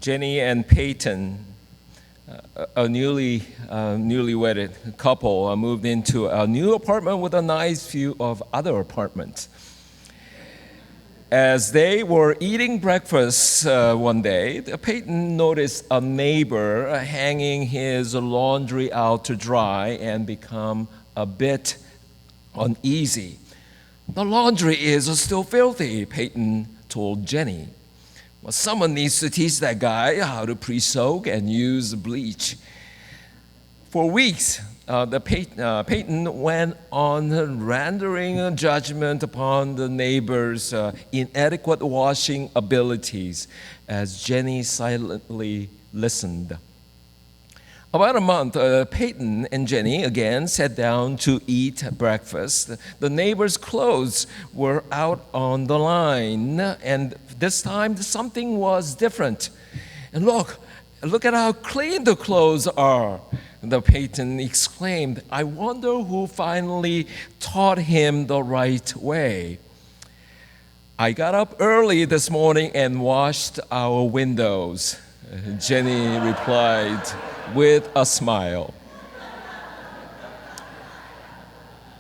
Jenny and Peyton, a newlywed couple, moved into a new apartment with a nice view of other apartments. As they were eating breakfast one day, Peyton noticed a neighbor hanging his laundry out to dry and become a bit uneasy. "The laundry is still filthy," Peyton told Jenny. "Well, someone needs to teach that guy how to pre-soak and use bleach." For weeks, Peyton went on rendering judgment upon the neighbor's inadequate washing abilities as Jenny silently listened. About a month, Peyton and Jenny again sat down to eat breakfast. The neighbor's clothes were out on the line, and this time something was different. "And look at how clean the clothes are," the Peyton exclaimed. "I wonder who finally taught him the right way." "I got up early this morning and washed our windows," Jenny replied with a smile.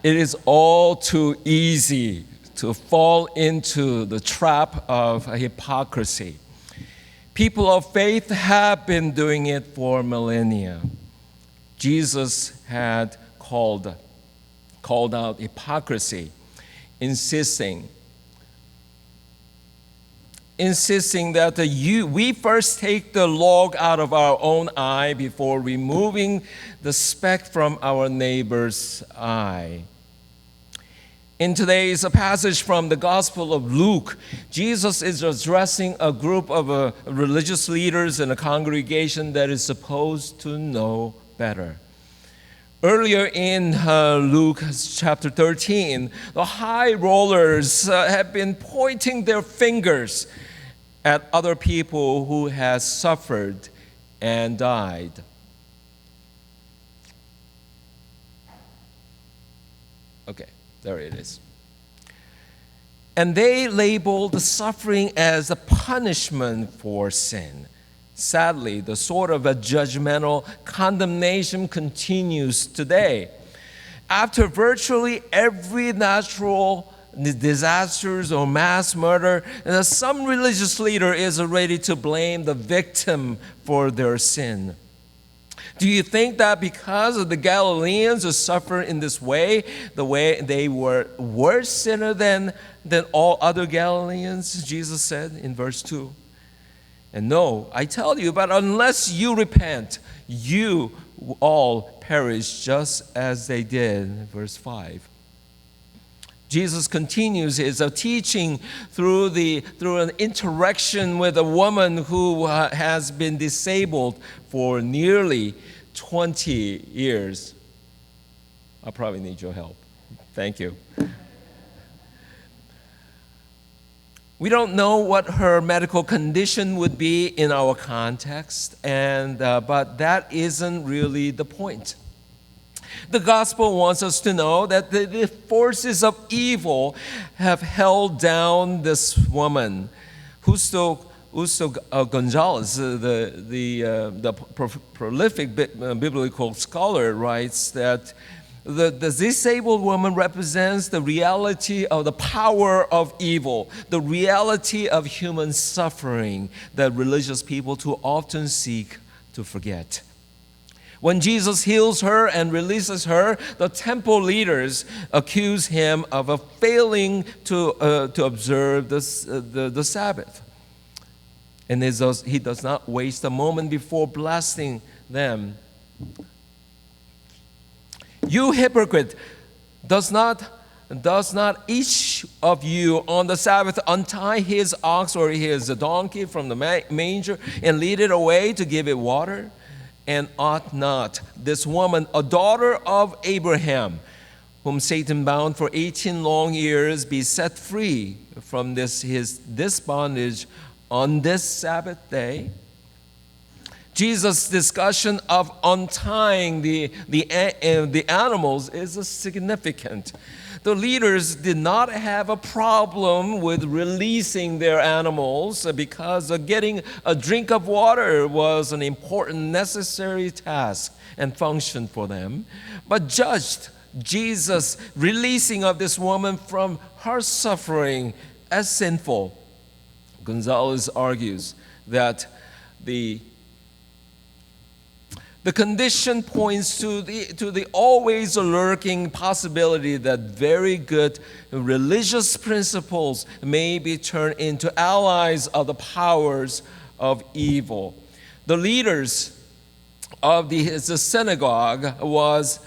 It is all too easy to fall into the trap of hypocrisy. People of faith have been doing it for millennia. Jesus had called out hypocrisy, insisting that we first take the log out of our own eye before removing the speck from our neighbor's eye. In today's passage from the Gospel of Luke, Jesus is addressing a group of religious leaders in a congregation that is supposed to know better. Earlier in Luke chapter 13, the high rollers have been pointing their fingers at other people who have suffered and died. Okay, there it is. And they labeled the suffering as a punishment for sin. Sadly, the sort of a judgmental condemnation continues today. After virtually every natural disasters or mass murder, some religious leader is ready to blame the victim for their sin. Do you think that because the Galileans suffer in this way, the way they were worse sinner than all other Galileans, Jesus said in verse 2? And no, I tell you, but unless you repent, you all perish just as they did. Verse 5. Jesus continues his teaching through an interaction with a woman who has been disabled for nearly 20 years. I probably need your help. Thank you. We don't know what her medical condition would be in our context, but that isn't really the point. The gospel wants us to know that the forces of evil have held down this woman. Justo Gonzalez, the prolific biblical scholar, writes that the disabled woman represents the reality of the power of evil, the reality of human suffering that religious people too often seek to forget. When Jesus heals her and releases her, the temple leaders accuse him of failing to observe the Sabbath. And he does not waste a moment before blasting them. "You hypocrite, does not each of you on the Sabbath untie his ox or his donkey from the manger and lead it away to give it water? And ought not this woman, a daughter of Abraham, whom Satan bound for 18 long years, be set free from this bondage on this Sabbath day?" Jesus' discussion of untying the animals is significant. The leaders did not have a problem with releasing their animals because getting a drink of water was an important, necessary task and function for them, but judged Jesus' releasing of this woman from her suffering as sinful. Gonzalez argues that the condition points to the always lurking possibility that very good religious principles may be turned into allies of the powers of evil. The leaders of the synagogue was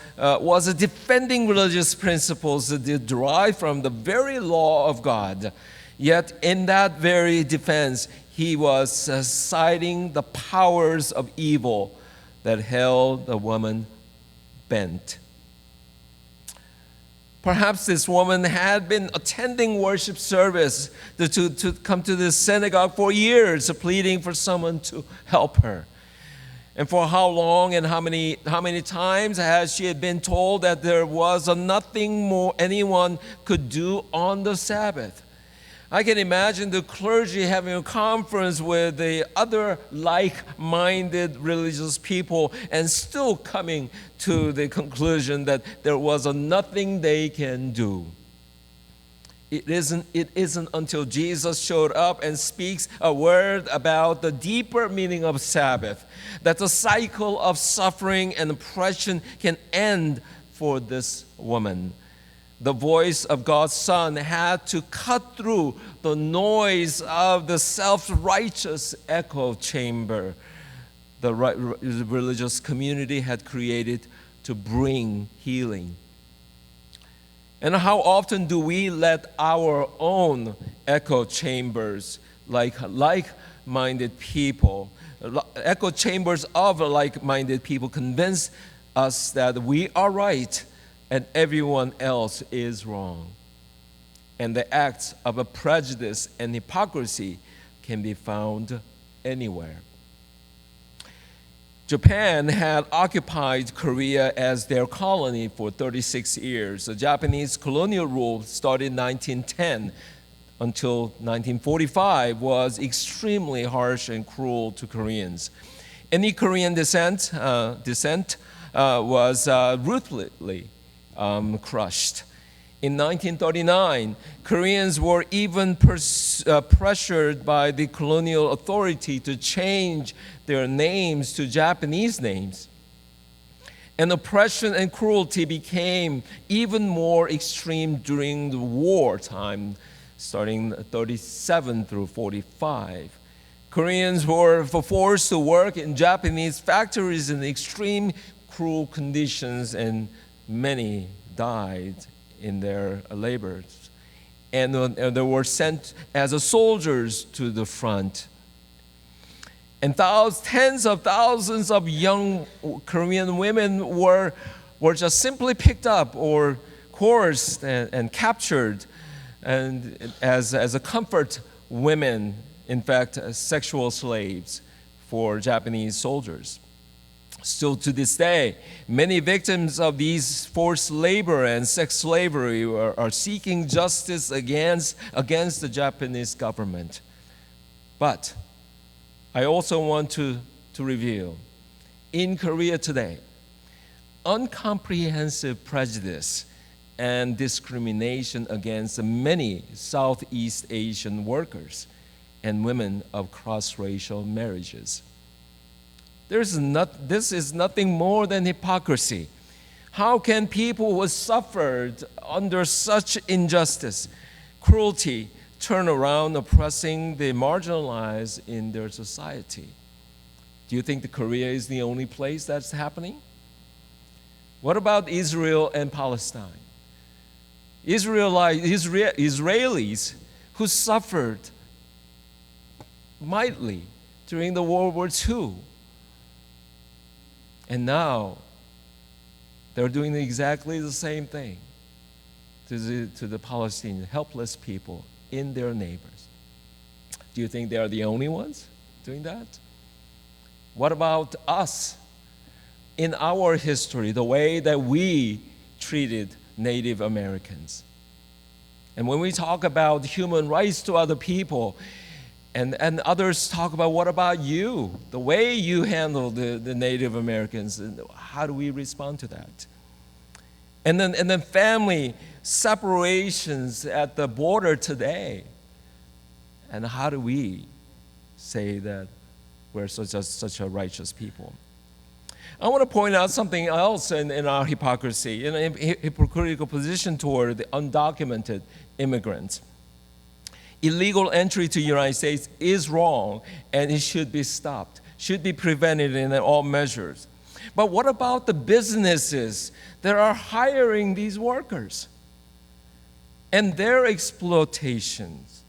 defending religious principles that derive from the very law of God. Yet in that very defense, he was citing the powers of evil that held the woman bent. Perhaps this woman had been attending worship service to come to this synagogue for years, pleading for someone to help her. And for how long and how many times has she been told that there was nothing more anyone could do on the Sabbath? I can imagine the clergy having a conference with the other like-minded religious people and still coming to the conclusion that there was nothing they can do. It isn't until Jesus showed up and speaks a word about the deeper meaning of Sabbath that the cycle of suffering and oppression can end for this woman. The voice of God's Son had to cut through the noise of the self-righteous echo chamber the religious community had created to bring healing. And how often do we let our own echo chambers, like-minded people, echo chambers of like-minded people convince us that we are right and everyone else is wrong? And the acts of a prejudice and hypocrisy can be found anywhere. Japan had occupied Korea as their colony for 36 years. The Japanese colonial rule started in 1910 until 1945 was extremely harsh and cruel to Koreans. Any Korean dissent was ruthlessly crushed. In 1939, Koreans were even pressured by the colonial authority to change their names to Japanese names. And oppression and cruelty became even more extreme during the wartime, starting 1937 through 1945. Koreans were forced to work in Japanese factories in extreme, cruel conditions, and many died in their labors. And they were sent as soldiers to the front. And tens of thousands of young Korean women were just simply picked up or coerced and captured and as a comfort women, in fact, as sexual slaves for Japanese soldiers. Still to this day, many victims of these forced labor and sex slavery are seeking justice against the Japanese government. But I also want to reveal, in Korea today, incomprehensive prejudice and discrimination against many Southeast Asian workers and women of cross-racial marriages. This is nothing more than hypocrisy. How can people who suffered under such injustice, cruelty, turn around oppressing the marginalized in their society? Do you think that Korea is the only place that's happening? What about Israel and Palestine? Israelis who suffered mightily during the World War II. And now they're doing exactly the same thing to the Palestinian helpless people in their neighbors. Do you think they are the only ones doing that? What about us? In our history, the way that we treated Native Americans. And when we talk about human rights to other people, and others talk about, what about you? The way you handle the Native Americans, and how do we respond to that? And then family separations at the border today. And how do we say that we're such a righteous people? I want to point out something else in our hypocrisy, in a hypocritical position toward the undocumented immigrants. Illegal entry to the United States is wrong, and it should be stopped, should be prevented in all measures. But what about the businesses that are hiring these workers and their exploitations?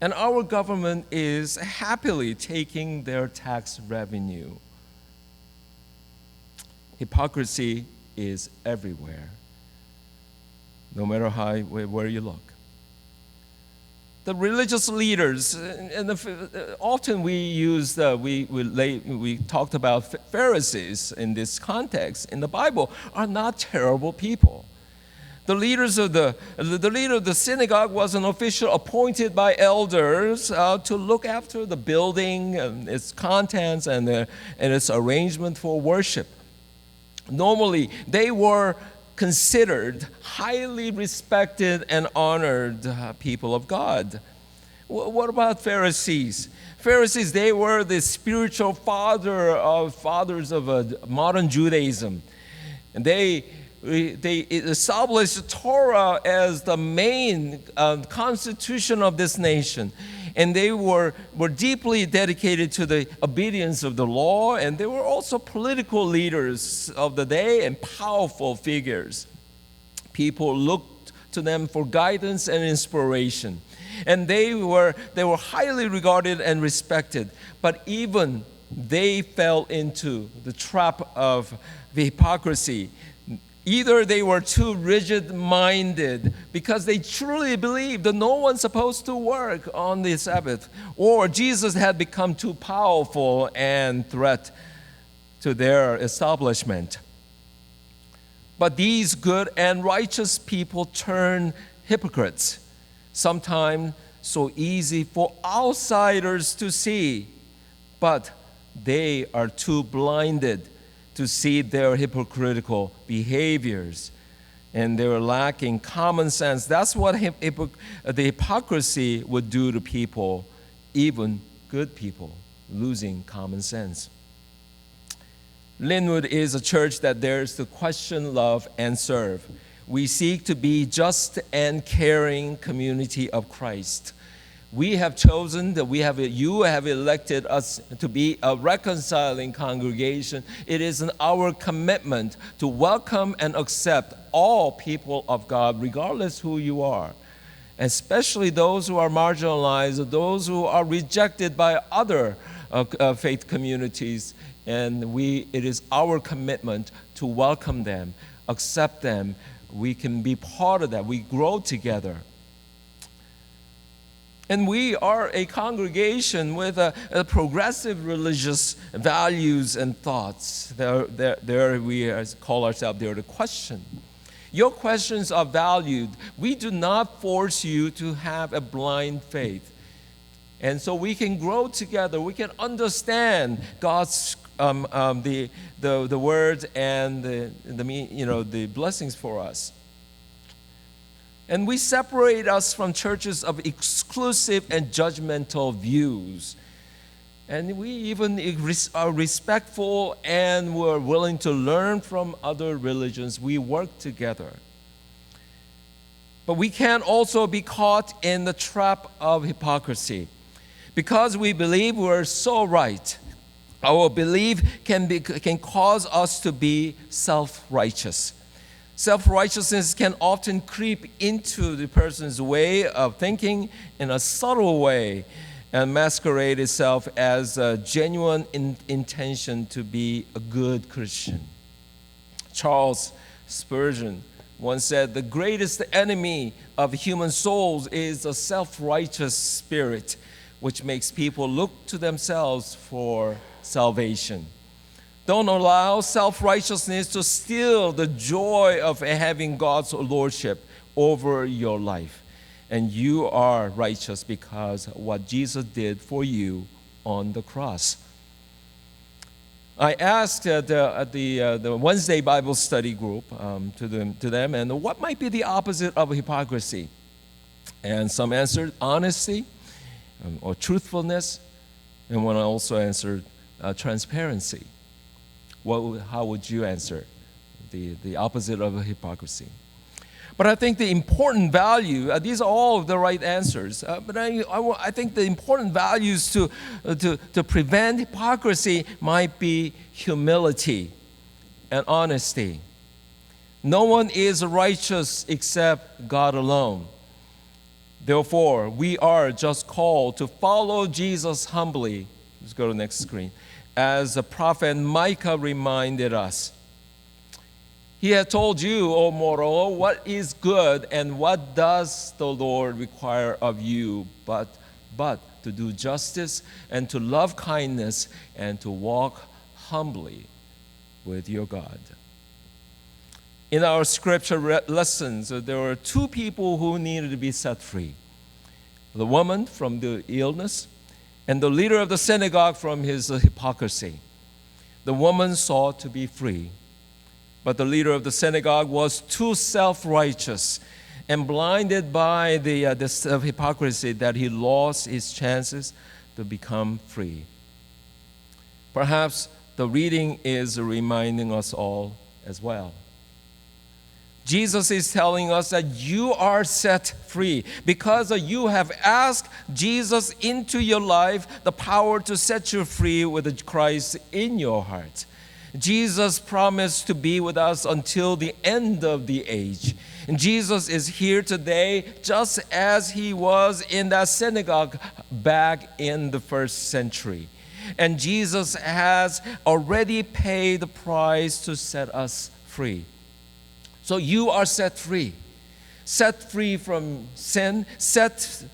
And our government is happily taking their tax revenue. Hypocrisy is everywhere, no matter where you look. The religious leaders, and often we talked about Pharisees in this context in the Bible, are not terrible people. The leader of the synagogue was an official appointed by elders to look after the building and its contents and its arrangement for worship. Normally, they were considered highly respected and honored people of God. What about Pharisees? Pharisees, they were the spiritual fathers of modern Judaism. And they established Torah as the main constitution of this nation. And they were deeply dedicated to the obedience of the law, and they were also political leaders of the day and powerful figures. People looked to them for guidance and inspiration. And they were highly regarded and respected. But even they fell into the trap of the hypocrisy. Either they were too rigid-minded because they truly believed that no one's supposed to work on the Sabbath, or Jesus had become too powerful and threat to their establishment. But these good and righteous people turn hypocrites, sometimes so easy for outsiders to see, but they are too blinded to see their hypocritical behaviors, and they're lacking common sense. That's what the hypocrisy would do to people, even good people, losing common sense. Linwood is a church that dares to question, love, and serve. We seek to be just and caring community of Christ. We have chosen that you have elected us to be a reconciling congregation. It is our commitment to welcome and accept all people of God, regardless who you are, especially those who are marginalized, those who are rejected by other faith communities. And it is our commitment to welcome them, accept them. We can be part of that. We grow together. And we are a congregation with a progressive religious values and thoughts. There we call ourselves there to question. Your questions are valued. We do not force you to have a blind faith. And so we can grow together. We can understand God's the words and the blessings for us. And we separate us from churches of exclusive and judgmental views. And we even are respectful and we're willing to learn from other religions. We work together. But we can also be caught in the trap of hypocrisy. Because we believe we're so right, our belief can cause us to be self-righteous. Self-righteousness can often creep into the person's way of thinking in a subtle way and masquerade itself as a genuine intention to be a good Christian. Charles Spurgeon once said, "The greatest enemy of human souls is a self-righteous spirit, which makes people look to themselves for salvation." Don't allow self-righteousness to steal the joy of having God's lordship over your life. And you are righteous because of what Jesus did for you on the cross. I asked at the Wednesday Bible study group to them, and what might be the opposite of hypocrisy? And some answered honesty or truthfulness, and one also answered transparency. How would you answer the opposite of hypocrisy? But I think the important value, these are all the right answers, but I think the important values to prevent hypocrisy might be humility and honesty. No one is righteous except God alone. Therefore, we are just called to follow Jesus humbly. Let's go to the next screen. As the prophet Micah reminded us. He had told you, O mortal, what is good and what does the Lord require of you but to do justice and to love kindness and to walk humbly with your God. In our scripture lessons, there were two people who needed to be set free. The woman from the illness and the leader of the synagogue from his hypocrisy. The woman sought to be free, but the leader of the synagogue was too self-righteous and blinded by this hypocrisy that he lost his chances to become free. Perhaps the reading is reminding us all as well. Jesus is telling us that you are set free because you have asked Jesus into your life, the power to set you free with Christ in your heart. Jesus promised to be with us until the end of the age. And Jesus is here today just as he was in that synagogue back in the first century. And Jesus has already paid the price to set us free. So you are set free from sin, set